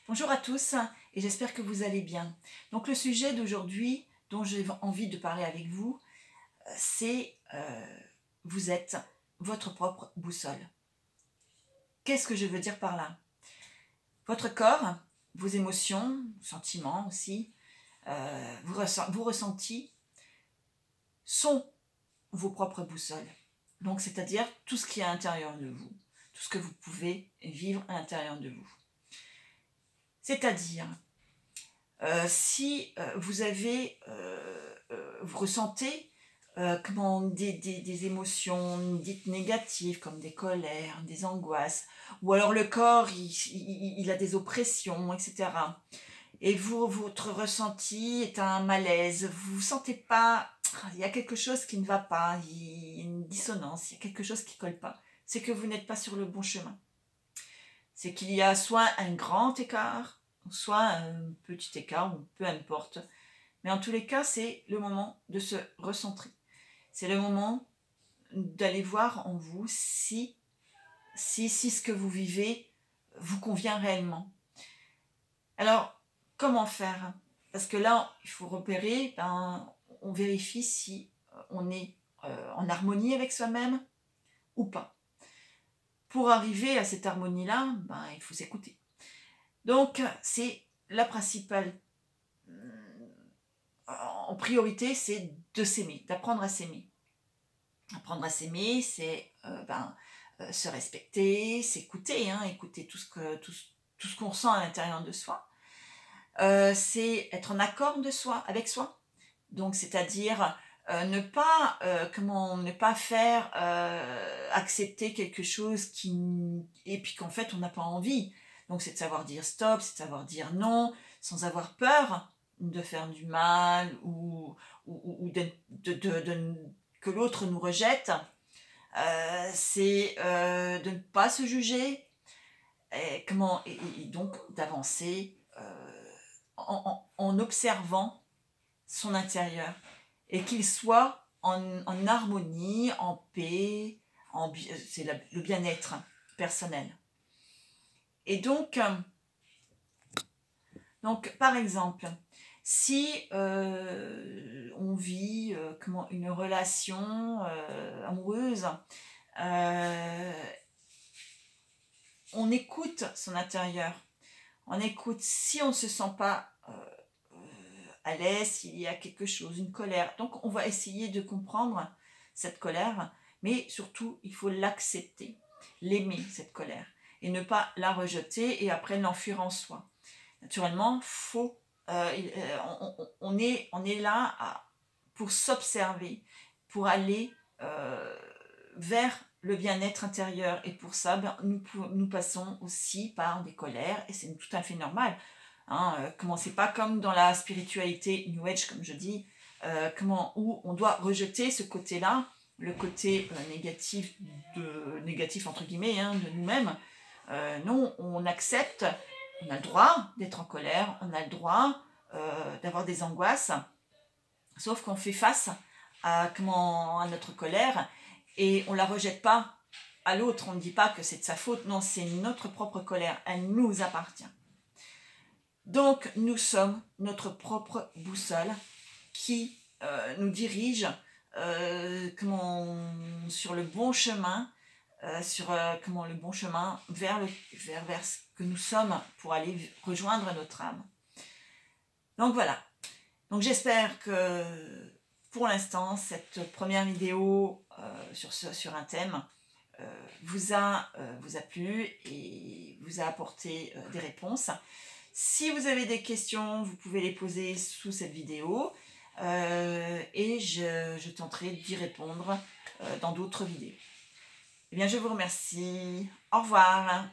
Bonjour à tous et j'espère que vous allez bien. Donc le sujet d'aujourd'hui dont j'ai envie de parler avec vous, c'est vous êtes votre propre boussole. Qu'est-ce que je veux dire par là? Votre corps, vos émotions, sentiments aussi, vos ressentis sont vos propres boussoles. Donc c'est-à-dire tout ce qui est à l'intérieur de vous, tout ce que vous pouvez vivre à l'intérieur de vous. C'est-à-dire si vous avez, vous ressentez des émotions dites négatives comme des colères, des angoisses, ou alors le corps il a des oppressions, etc. Et votre ressenti est un malaise, vous ne sentez pas, il y a quelque chose qui ne va pas, il y a une dissonance, il y a quelque chose qui ne colle pas, c'est que vous n'êtes pas sur le bon chemin. C'est qu'il y a soit un grand écart, soit un petit écart, ou peu importe. Mais en tous les cas, c'est le moment de se recentrer. C'est le moment d'aller voir en vous si ce que vous vivez vous convient réellement. Alors, comment faire? Parce que là, il faut repérer, on vérifie si on est en harmonie avec soi-même ou pas. Pour arriver à cette harmonie-là, il faut s'écouter. Donc, c'est la principale en priorité, c'est de s'aimer, d'apprendre à s'aimer. Apprendre à s'aimer, c'est se respecter, s'écouter, écouter tout ce qu'on ressent à l'intérieur de soi. C'est être en accord avec soi. Donc, c'est-à-dire ne pas faire accepter quelque chose et puis qu'en fait on n'a pas envie. Donc c'est de savoir dire stop, c'est de savoir dire non, sans avoir peur de faire du mal ou que l'autre nous rejette. C'est de ne pas se juger et donc d'avancer en observant son intérieur et qu'il soit en harmonie, en paix, c'est le bien-être personnel. Et donc par exemple, si on vit une relation amoureuse, on écoute son intérieur. On écoute si on ne se sent pas à l'aise, s'il y a quelque chose, une colère. Donc on va essayer de comprendre cette colère, mais surtout il faut l'accepter, l'aimer cette colère, et ne pas la rejeter et après l'enfuir en soi. Naturellement, on est là pour s'observer, pour aller vers le bien-être intérieur. Et pour ça, nous passons aussi par des colères, et c'est tout à fait normal. C'est pas comme dans la spiritualité New Age, comme je dis, où on doit rejeter ce côté-là, le côté négatif entre guillemets, de nous-mêmes. Non, on accepte, on a le droit d'être en colère, on a le droit d'avoir des angoisses, sauf qu'on fait face à notre colère et on la rejette pas à l'autre, on ne dit pas que c'est de sa faute, non, c'est notre propre colère, elle nous appartient. Donc nous sommes notre propre boussole qui nous dirige sur le bon chemin, le bon chemin vers ce que nous sommes pour aller rejoindre notre âme. Donc voilà. Donc j'espère que pour l'instant cette première vidéo sur un thème vous a plu et vous a apporté des réponses. Si vous avez des questions, vous pouvez les poser sous cette vidéo et je tenterai d'y répondre dans d'autres vidéos. Eh bien, je vous remercie. Au revoir.